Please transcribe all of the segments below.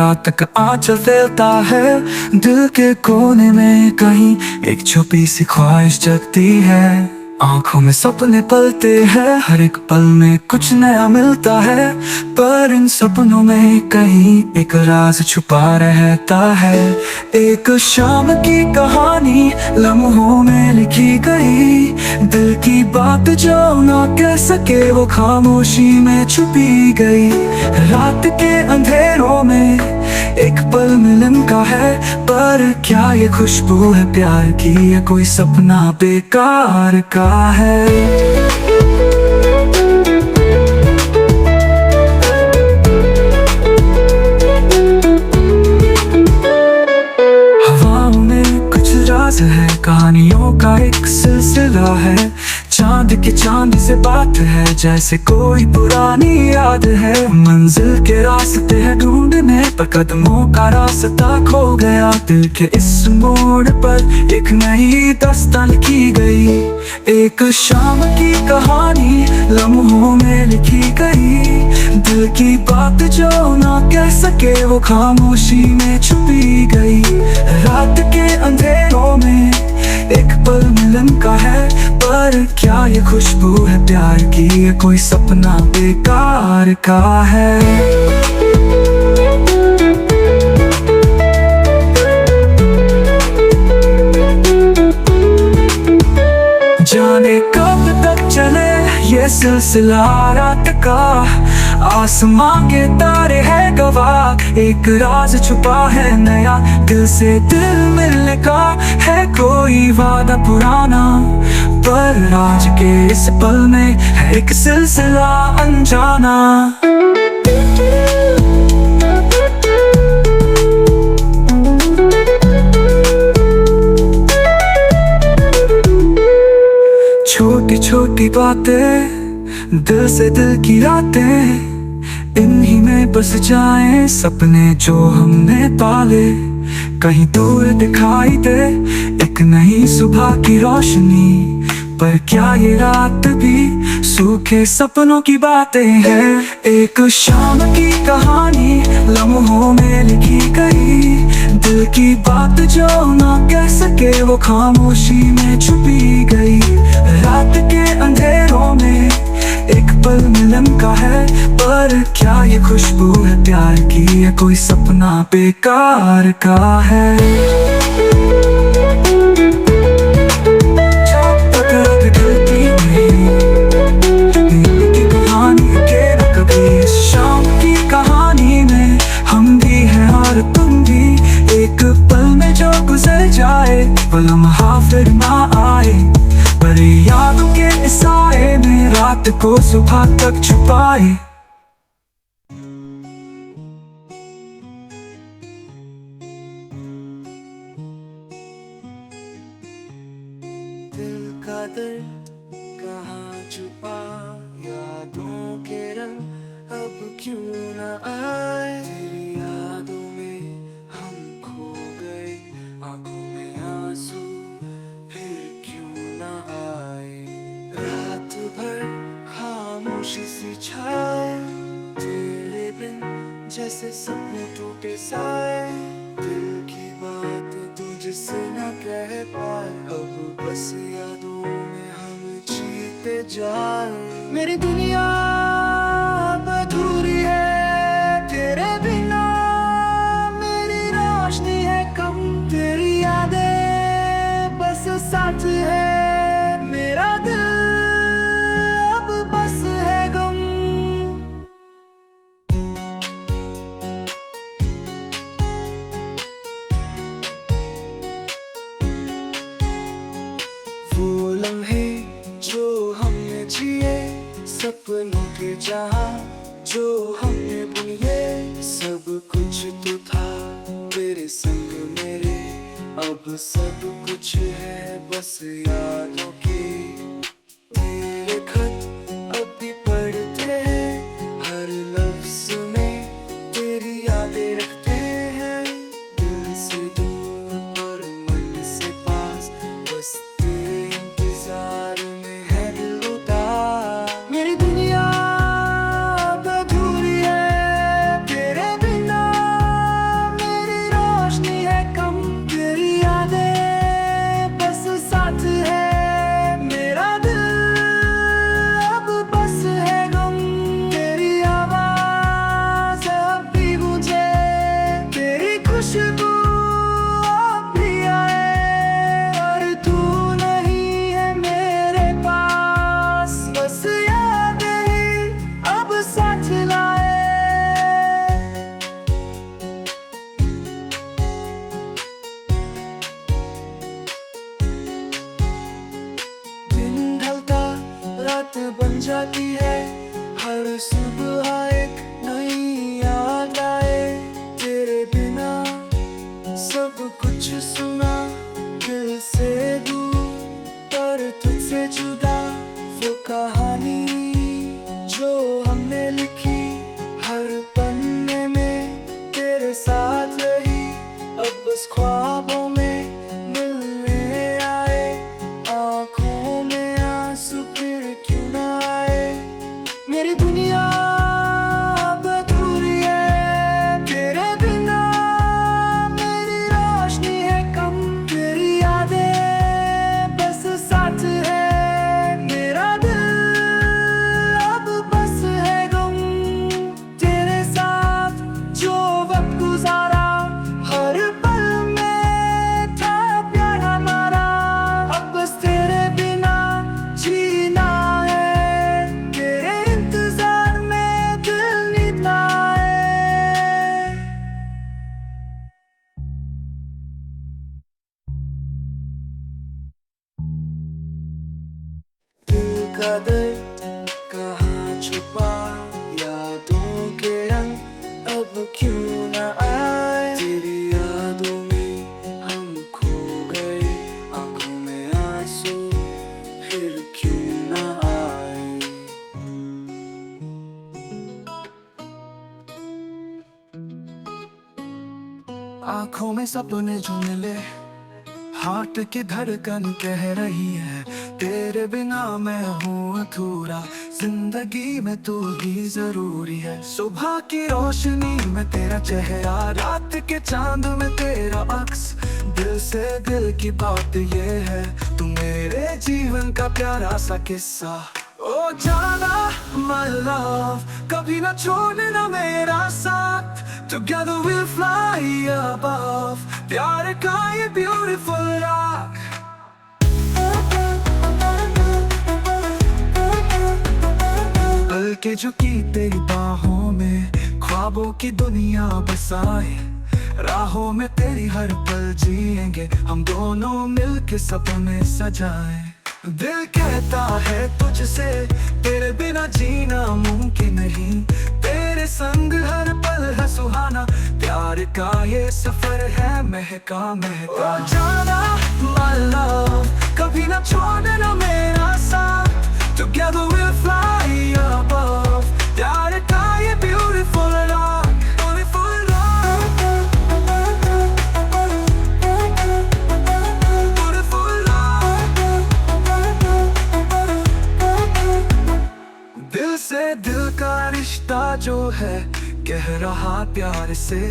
रात का आंचल फैलता है। दिल के कोने में कहीं एक छुपी सी ख्वाहिश जगती है। आंखों में सपने पलते हैं, हर एक पल में कुछ नया मिलता है। पर इन सपनों में कहीं एक राज छुपा रहता है। एक शाम की कहानी लम्हों में लिखी गई, दिल की बात जो ना कह सके वो खामोशी में छुपी गई। रात के अंधेरों में एक पल मिलन का है, पर क्या ये खुशबू है प्यार की या कोई सपना बेकार का है। हवाओं में कुछ राज है, कहानियों का एक सिलसिला है। चांद के चांद से बात है, जैसे कोई पुरानी याद है। मंजिल के रास्ते हैं ढूंढने पर कदमों का रास्ता खो गया। दिल के इस मोड़ पर एक नई दास्तान लिखी गई। एक शाम की कहानी लम्हों में लिखी गई, दिल की बात जो ना कह सके वो खामोशी में छुपी गई। रात के अंधेरों में एक पल मिलन का है, पर क्या ये खुशबू है प्यार की ये कोई सपना बेकार का है। जाने कब तक चले ये सिलसिला रात का, आसमां के तारे हैं गवाह। एक राज छुपा है नया, दिल से दिल मिलने का है कोई वादा पुराना। पर आज के इस पल में है एक सिलसिला अनजाना। छोटी छोटी बातें, दिल से दिल की रातें, इन्हीं में बस जाएं सपने जो हमने पाले। कहीं दूर दिखाई दे एक नई सुबह की रोशनी, पर क्या ये रात भी सूखे सपनों की बातें हैं। एक शाम की कहानी लम्हों में लिखी गई, दिल की बात जो ना कह सके वो खामोशी में छुपी गई। रात के अंधेरों में एक पल मिलन का है, पर क्या ये खुशबू है प्यार की या कोई सपना बेकार का है। शाम की कहानी में हम भी हैं और तुम भी, एक पल में जो गुजर जाए वो लम्हा फिर ना आए। पर यादों के साए में रात को सुबह तक छुपाए। दिल का दर्द कहाँ छुपा, यादों के रंग अब क्यों न आए। तेरी यादों में हम खो गए, आंखों में आंसू फिर क्यों न आए। रात भर खामोशी सी छाए, तेरे बिन जैसे सपने टूटे साए। दिल की बात तुझसे न कह पाए, अब बस यादों में हम जीते जाए। मेरी दुनिया अब अधूरी है तेरे बिना, मेरी रोशनी है कम, तेरी यादें बस साथ है। मेरा दिल अब बस है गम। वो लम्हे जो हमने जिए, सपनों के जहां जो हमने बुने, सब कुछ तो था तेरे संग मेरे। अब सब कुछ है बस यादों की। तेरे खत अब भी पढ़ते हैं, हर लफ्ज में तेरी यादें रखते हैं। दिल से दूर और मन से पास, बस तेरे इंतजार में है दिल उदास। मेरी दुनिया अब अधूरी है तेरे बिना, कुछ सुना दिल से दूर पर तुझसे जुदा, वो कहानी जो हमने लिखी हर पन्ने में तेरे साथ रही। अब बस ख्वाबों में मिलने आए, आँखों में आंसू फिर क्यों ना आए। मेरी दुनिया अब अधूरी है तेरे बिना, मेरी रोशनी है कम, तेरी यादें बस साथ है। मेरा दिल अब बस है गम, तेरे साथ जो वक्त गुजारा हर पल में था प्यार हमारा। अब बस तेरे बिना जीना है, तेरे इंतजार में दिल नींद ना आए। दिल का दर्द कहाँ छुपा, यादों के रंग अब क्यों ना आए। तेरी यादों में हम खो गए, आंखों में आंसू फिर क्यों ना आए। आंखों में सपने जो मिले, हार्ट की धड़कन कह रही है तेरे बिना मैं हूँ अधूरा। जिंदगी में तू ही जरूरी है, सुबह की रोशनी में तेरा चेहरा, रात के चांद में तेरा अक्स। दिल से दिल की बात ये है, तू मेरे जीवन का प्यारा सा किस्सा। ओ जाना my love, कभी ना छोड़ना मेरा साथ। Together we'll fly above, प्यार का ये beautiful rock। पल के जो की तेरी बाहों में, ख्वाबों की दुनिया बसाए। राहों में तेरी हर पल जिएंगे, हम दोनों मिलके सपने सजाए। दिल कहता है तुझसे तेरे बिना जीना मुमकिन नहीं, तेरे संग हर पल है सुहाना। प्यार का ये सफर है महका महका। जाना my love, कभी ना छोड़ना मेरा साथ। Together we'll fly above, प्यार का ये beautiful rock, beautiful rock, beautiful rock। दिल से दिल का रिश्ता जो है कह रहा प्यार से,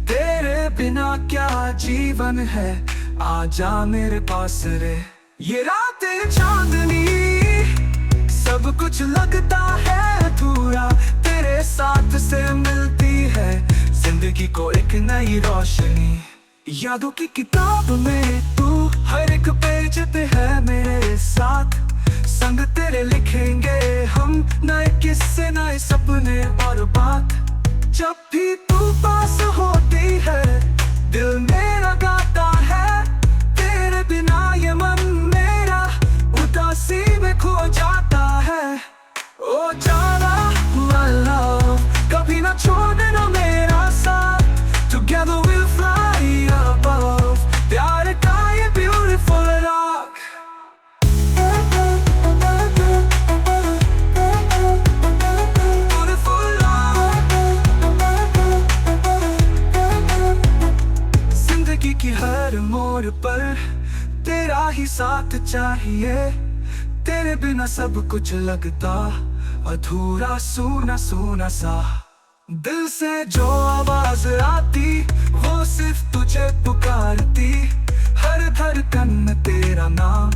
तेरे बिना क्या जीवन है, आजा मेरे पास रे। ये रातें चांदनी सब कुछ लगता है अधूरा, तेरे साथ से मिलती है जिंदगी को एक नई रोशनी। यादों की किताब में तू हर एक पेज पे है मेरे साथ, संग तेरे लिखेंगे हम नए किस्से, नए सपने और बात। जब भी तू पास होती है दिल मेरा गाता है, तेरे बिना ये मन मेरा उदासी में खो जाता है। ओ जाना my love, कभी ना छोड़ना मेरा साथ। Together we'll fly above, प्यार का ये beautiful rock। Beautiful rock। जिंदगी की हर मोड़ पर तेरा ही साथ चाहिए, तेरे बिना सब कुछ लगता अधूरा सूना सूना सा। दिल से जो आवाज आती वो सिर्फ तुझे पुकारती, हर धड़कन में तेरा नाम,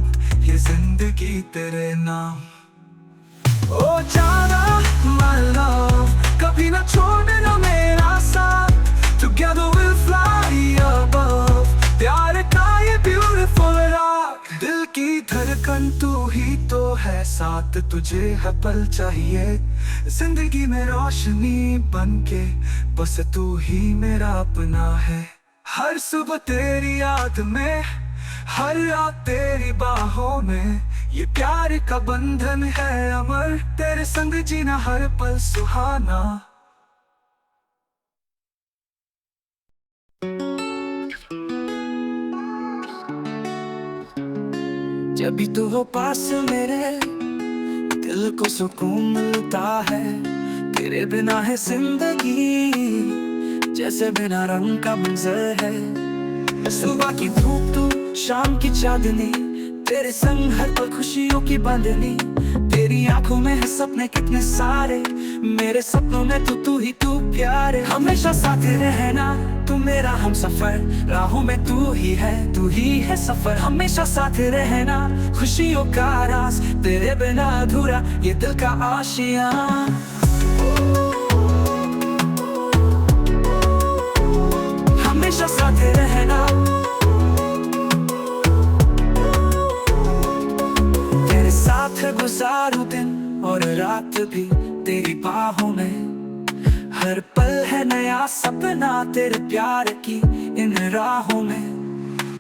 ये जिंदगी तेरे नाम। ओ जाना my love, कभी ना छोड़ना मेरा साथ। Together we'll fly above, प्यार का ये beautiful rock। दिल की धड़कन तू ही तो है, साथ तुझे है पल चाहिए। जिंदगी में रोशनी बनके बस तू ही मेरा अपना है। हर सुबह तेरी याद में, हर रात तेरी बाहों में, ये प्यार का बंधन है अमर, तेरे संग जीना हर पल सुहाना। जब भी तू हो पास मेरे दिल को सुकून मिलता है। तेरे बिना है जिंदगी जैसे बिना रंग का मंजर है। सुबह की धूप तू शाम की चांदनी, तेरे संग हर पल खुशियों की बांधनी। तेरी आंखों में है सपने कितने सारे, मेरे सपनों में तू ही तू प्यारे। हमेशा साथ रहना तू मेरा हम सफर, राहों में तू ही है सफर। हमेशा साथ रहना खुशियों का राज, तेरे बिना अधूरा ये दिल का आशियां। हमेशा साथ रहना, तेरे साथ गुजारूं दिन और रात भी तेरी बाहों में। हर पल है नया सपना तेरे प्यार की इन राहों में।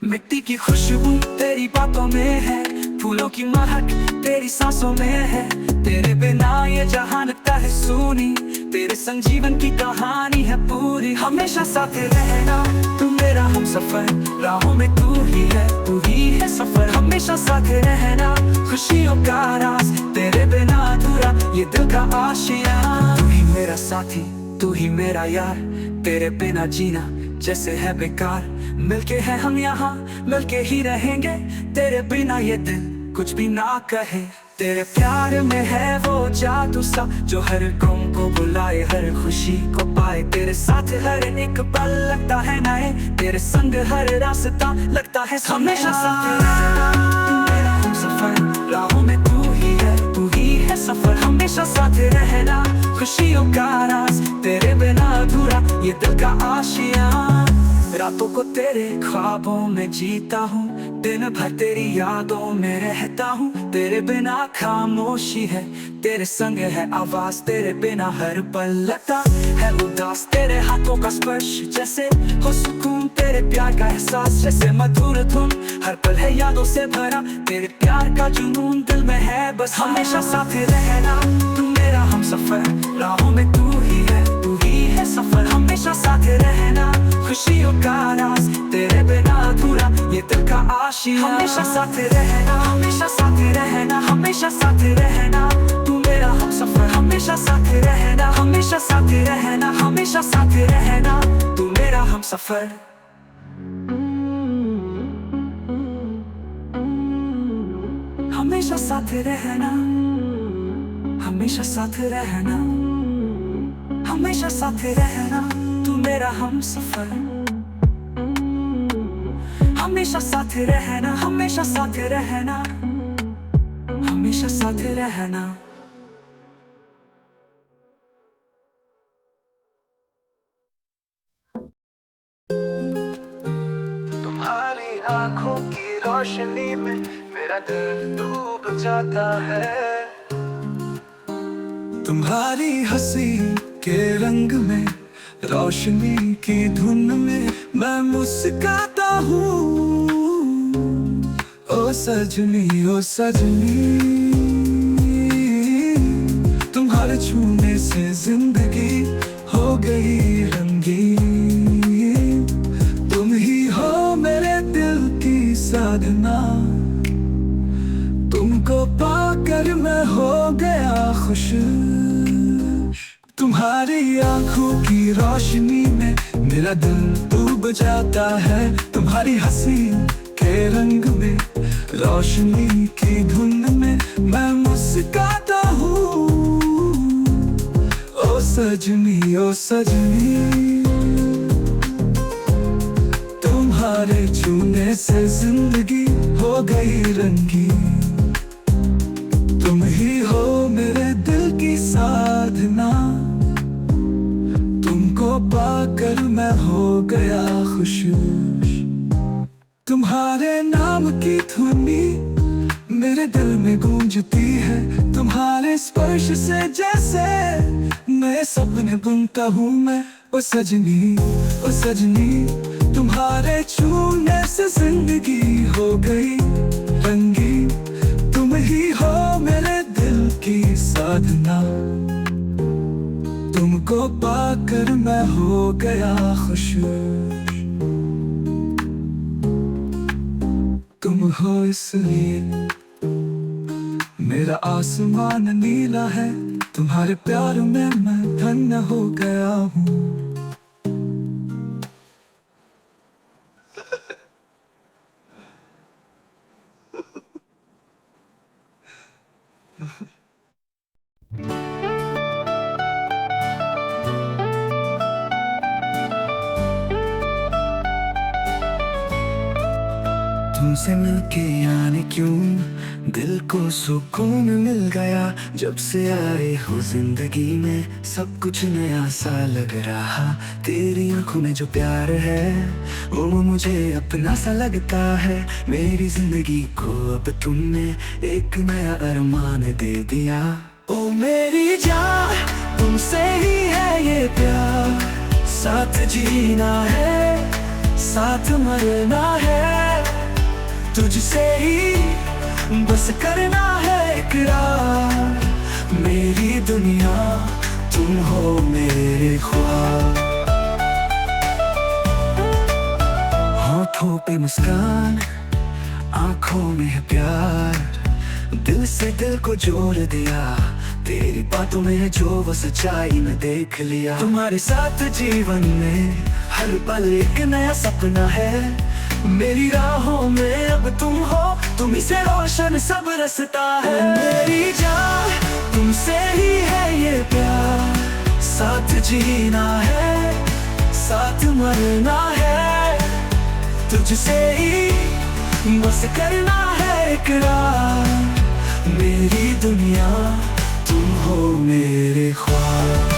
मिट्टी की खुशबू तेरी बातों में है, फूलों की महक तेरी सांसों में है। तेरे बिना ये जहां लगता है सूनी, तेरे संग जीवन की कहानी है पूरी। हमेशा साथ रहना तू मेरा हम सफर, राहों में तू ही है सफर। हमेशा साथ रहना खुशियों का राज, तेरे बिना अधूरा ये दिल का आशियां। तू ही मेरा साथी तू ही मेरा यार, तेरे बिना जीना जैसे है बेकार। मिलके हैं हम यहाँ मिलके ही रहेंगे, तेरे बिना ये दिल कुछ भी ना कहे। तेरे प्यार में है वो जादू सा जो हर गम को बुलाए, हर खुशी को पाए। तेरे साथ हर एक पल लगता है नए, तेरे संग हर रास्ता लगता है। हमेशा साथ रहना तू मेरा हम सफर, राहों में तू ही है सफर। हमेशा साथ रहना खुशियों का राज, तेरे बिना अधूरा ये दिल का आशियां। रातों को तेरे ख्वाबों में जीता हूँ, दिन भर तेरी यादों में रहता हूँ। तेरे बिना खामोशी है, तेरे संग है आवाज। तेरे बिना हर पल लगता है उदास, तेरे हाथों का स्पर्श जैसे हो सुकून। तेरे प्यार का एहसास जैसे मधुर धुन, हर पल है यादों से भरा। तेरे प्यार का जुनून दिल में है बस। हमेशा साथ रहना तू मेरा हम सफर, राहों में तू ही है सफर। हमेशा साथ रहना खुशियों का राज, तेरे बिना अधूरा ये दिल का आशियां। हमेशा साथ रहना, हमेशा साथ रहना, हमेशा साथ रहना तू मेरा हम सफर। हमेशा साथ रहना, हमेशा साथ रहना, हमेशा साथ रहना तू मेरा हम सफर। हमेशा साथ रहना, हमेशा साथ रहना, हमेशा साथ रहना तू मेरा हम सफर। हमेशा साथ रहना, हमेशा साथ रहना, हमेशा साथ रहना। तुम्हारी आंखों की रोशनी में मेरा दिल डूब जाता है। तुम्हारी हंसी के रंग में, रोशनी की धुन में मैं मुस्कुराता हूँ। ओ सजनी ओ सजनी, तुम्हारे छूने से जिंदगी हो गई रंगीन। तुम ही हो मेरे दिल की साधना, तुमको पाकर मैं हो गया खुश। तुम्हारी आंखों की रोशनी में मेरा दिल डूब जाता है। तुम्हारी हंसी के रंग में, रोशनी की धुन में मैं मुस्कुराता हूँ। ओ सजनी ओ सजनी, तुम्हारे छूने से जिंदगी हो गई रंगीन। तुम ही हो मेरे दिल की साधना, तुमको पाकर मैं हो गया खुश। तुम्हारे नाम की ध्वनि मेरे दिल में गूंजती है। तुम्हारे स्पर्श से जैसे नए सपने बुनता हूँ मैं। ओ सजनी ओ सजनी, तुम्हारे छूने से जिंदगी हो गई रंगीन। तुम ही हो मेरे दिल की साधना, तुमको पाकर मैं हो गया खुश। तुम हो इसलिए मेरा आसमान नीला है, तुम्हारे प्यार में मैं धन्य हो गया हूँ। तुमसे मिलके यानी क्यों दिल को सुकून मिल गया। जब से आए हो जिंदगी में सब कुछ नया सा लग रहा। तेरी आंखों में जो प्यार है वो मुझे अपना सा लगता है। मेरी जिंदगी को अब तुमने एक नया अरमान दे दिया। ओ मेरी जान तुमसे ही है ये प्यार, साथ जीना है साथ मरना है। तुझसे ही बस करना है इकरार। मेरी दुनिया तुम हो मेरे ख्वाब। होठों पे मुस्कान आंखों में है प्यार, दिल से दिल को जोड़ दिया। तेरी बातों में है जो वो सच्चाई में देख लिया। तुम्हारे साथ जीवन में हर पल एक नया सपना है। मेरी राहों में अब तुम हो, तुम्हीं से रोशन सब रास्ता है। मेरी जान तुमसे ही है ये प्यार, साथ जीना है साथ मरना है। तुझसे ही बस करना है इकरार। मेरी दुनिया तुम हो मेरे ख्वाब।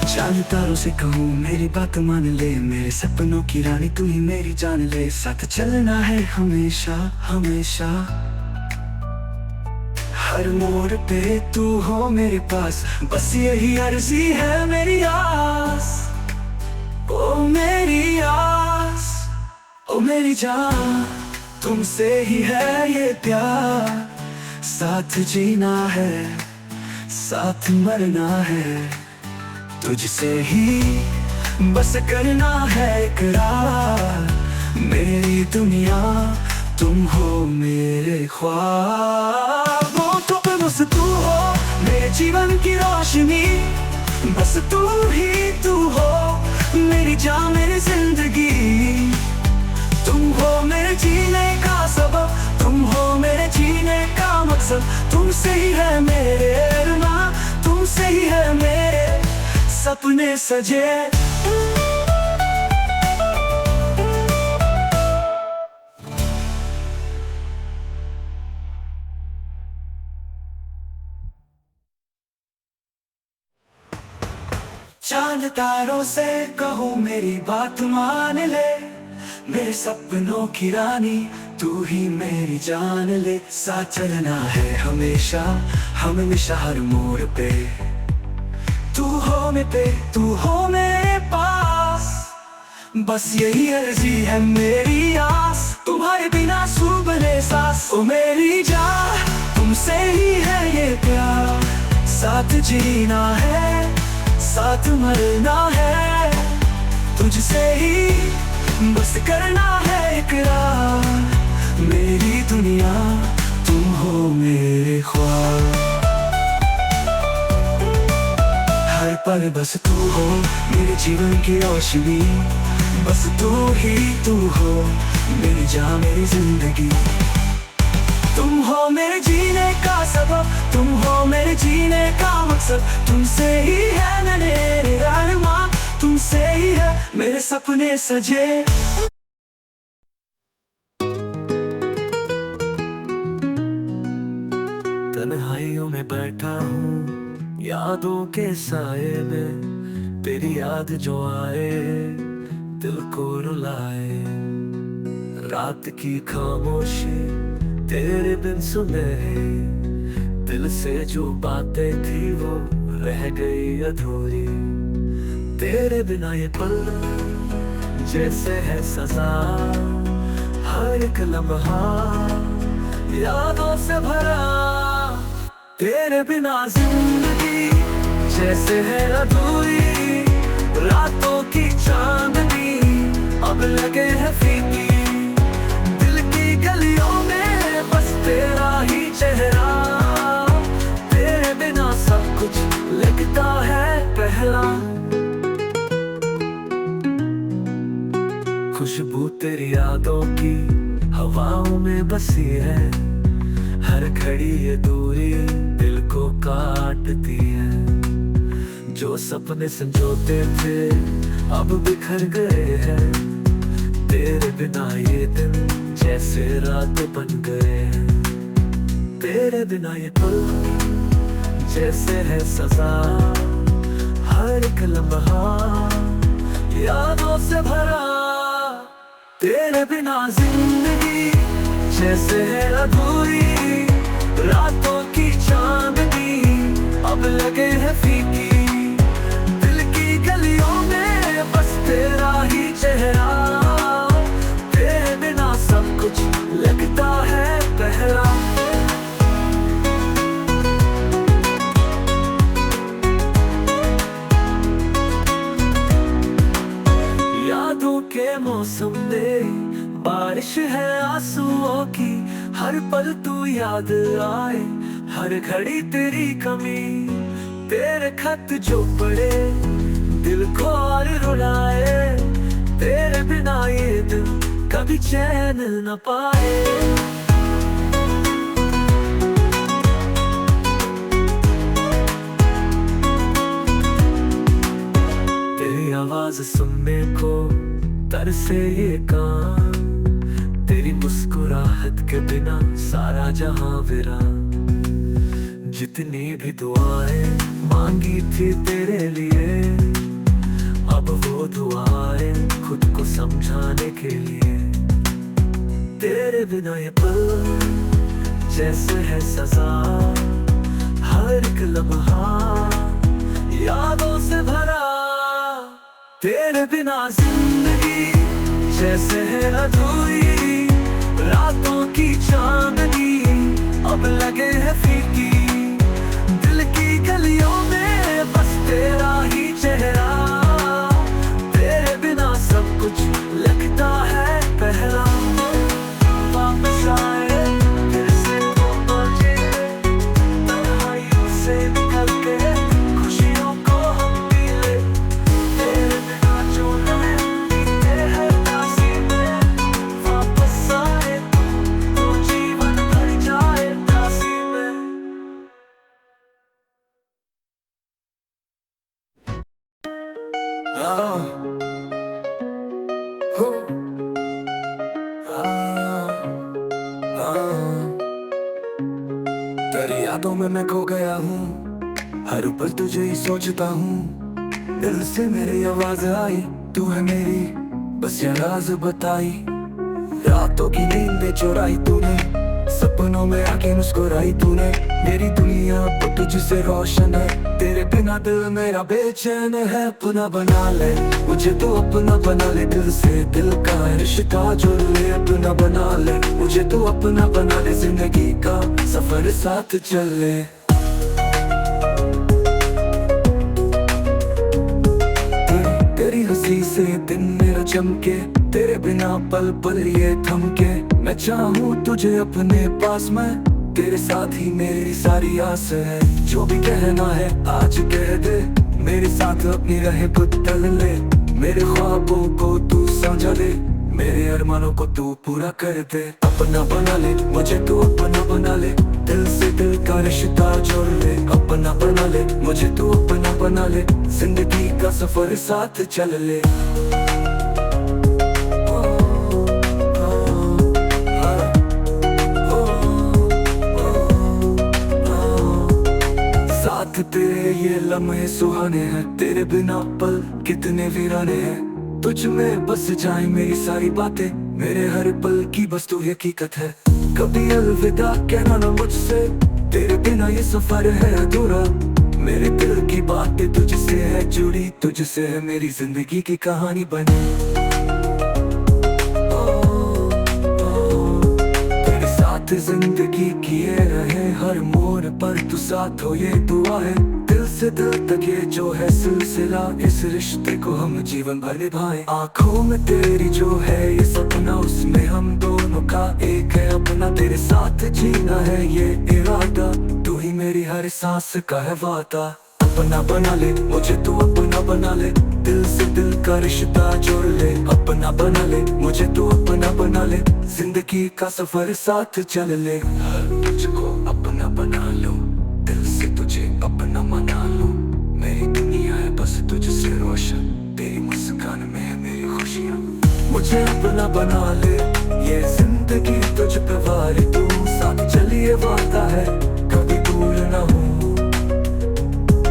चांद तारों से कहूँ मेरी बात मान ले, मेरे सपनों की रानी तू ही मेरी जान ले। साथ चलना है हमेशा हमेशा, हर मोड़ पे तू हो मेरे पास। बस यही अर्जी है मेरी आस, ओ मेरी आस। ओ मेरी जान तुमसे ही है ये प्यार, साथ जीना है साथ मरना है। तुझसे ही बस करना है इकरार। मेरी दुनिया तुम हो मेरे ख्वाब। होठों पे बस तू हो मेरे जीवन की रोशनी, बस तू ही तू हो मेरी जान मेरी जिंदगी। तुम हो मेरे जीने का सबब, तुम हो मेरे जीने का मकसद। तुमसे ही है मेरे अरमान, तुमसे ही है मेरे सपने सजे। चांद तारों से कहूँ मेरी बात मान ले, मेरे सपनों की रानी तू ही मेरी जान ले। साथ चलना है हमेशा हमेशा हर मोड़ पे तू हो तू हो मेरे पास। बस यही अर्जी है मेरी आस, तुम्हारे बिना सुबह सांस। ओ मेरी जान तुमसे ही है ये प्यार, साथ जीना है साथ मरना है। तुझसे ही बस करना है इकरार। मेरी दुनिया तुम हो मेरे ख्वाब। हर पल बस तू हो मेरे जीवन की रोशनी, बस तू ही तू हो मेरी जान मेरी जिंदगी। तुम हो मेरे जीने का सबब, तुम हो मेरे जीने का मकसद। तुमसे ही है मेरे अरमान, तुमसे ही है मेरे सपने सजे। तन्हाइयों में बैठा हूँ यादों के साए में, तेरी याद जो आए दिल को रुलाए। रात की खामोशी तेरे बिन सुने, दिल से जो बातें थी वो रह गई अधूरी। तेरे बिना ये पल जैसे है सजा, हर एक लम्हा यादों से भरा। तेरे बिना जिंदगी जैसे है अधूरी रातों की चांदनी, अब लगे है फीकी। दिल की गलियों में बस तेरा ही चेहरा, तेरे बिना सब कुछ लगता है पहला। खुशबू तेरी यादों की हवाओं में बसी है, हर घड़ी ये दूरी दिल को काटती है। जो सपने संजोते थे अब बिखर गए हैं, तेरे बिना ये दिन जैसे रात बन गए हैं। तेरे बिना ये पल जैसे है सजा, हर एक लम्हा यादों से भरा। तेरे बिना जिंदगी जैसे है अधूरी रातों की चांदनी, अब लगे है फीकी। दिल की गलियों में बस तेरा ही चेहरा, तेरे बिना सब कुछ लगता है पहला। यादों के मौसम में बारिश है आंसुओं की, हर पल तू याद आए, हर घड़ी तेरी कमी। तेरे खत जो पढ़े दिल को और रुलाए, तेरे बिना ये दिल कभी चैन न पाए। तेरी आवाज सुनने को तरसे ये कान, तेरी मुस्कुराहट के बिना सारा जहां वीरान। जितनी भी दुआएं मांगी थी तेरे लिए, अब वो दुआएं खुद को समझाने के लिए। तेरे बिना ये पल जैसे है सजा, हर एक लम्हा यादों से भरा। तेरे बिना जिंदगी जैसे है अधूरी रातों की चांदनी, अब लगे है फीकी। दिल की गलियों में बस तेरा ही चेहरा, तेरे बिना सब कुछ लगता है पहला। वापस आए फिर से वो पल, तन्हाइयों से निकल के खुशियों को हम पी ले। तेरे बिना जो लम्हे बीते हैं दासी में, वापस आए तो जीवन भर जाए दासी में। तेरी यादों में मैं खो गया हूँ, हर पल तुझे ही सोचता हूँ। दिल से मेरी आवाज आई, तू है मेरी बस ये राज बताई। रातों की नींद चुराई तूने, सपनों में आके मुस्कुराई तूने। मेरी दुनिया अब तुझसे रोशन है, तेरे बिना दिल मेरा बेचैन है। अपना बना ले मुझे तू, अपना बना ले, दिल से दिल का रिश्ता जुड़ ले। अपना बना ले मुझे तू, अपना बना ले, जिंदगी का सफर साथ चले। तेरी हंसी से दिन मेरा चमके, तेरे बिना पल पल ये थमके। मैं चाहूँ तुझे अपने पास, मैं तेरे साथ ही मेरी सारी आस है। जो भी कहना है आज कह दे, मेरे साथ अपनी रहे बदल ले। मेरे ख्वाबों को तू समझा ले, मेरे अरमानों को तू पूरा कर दे। अपना बना ले मुझे तू, अपना बना ले, दिल से दिल का रिश्ता जोड़ ले। अपना बना ले मुझे तू, अपना बना ले, जिंदगी का सफर साथ चल ले। साथ तेरे ये लम्हे सुहाने हैं, तेरे बिना पल कितने वीराने हैं। तुझ में बस जाए मेरी सारी बातें, मेरे हर पल की बस तू हकीकत है। कभी अलविदा कहना ना मुझसे, तेरे बिना ये सफर है अधूरा। मेरे दिल की बातें तुझसे है जुड़ी, तुझसे है मेरी जिंदगी की कहानी बनी। तेरे साथ जिंदगी किए रहे, हर मोड़ पर तू साथ हो ये दुआ है। दिल से दिल तक ये जो है सिलसिला, इस रिश्ते को हम जीवन भर निभाएं। आंखों में तेरी जो है ये सपना, उसमें हम दोनों का एक है अपना। तेरे साथ जीना है ये इरादा, तू ही मेरी हर सांस का है वादा। अपना बना ले मुझे, तू अपना बना ले, दिल से दिल का रिश्ता जोड़ ले। अपना बना ले मुझे, तू अपना बना ले, जिंदगी का सफर साथ चल ले। तुझको अपना बना लो, दिल से तुझे अपना मना लो। मेरी दुनिया है बस तुझसे रोशन, तेरी मुस्कान में है मेरी खुशियाँ। मुझे अपना बना ले, ये जिंदगी तुझ पे वारी, तू साथ चलिए वादा है कभी दूर ना हो।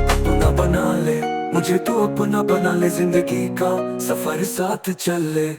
अपना बना ले मुझे, तू अपना बना ले, जिंदगी का सफर साथ चल ले।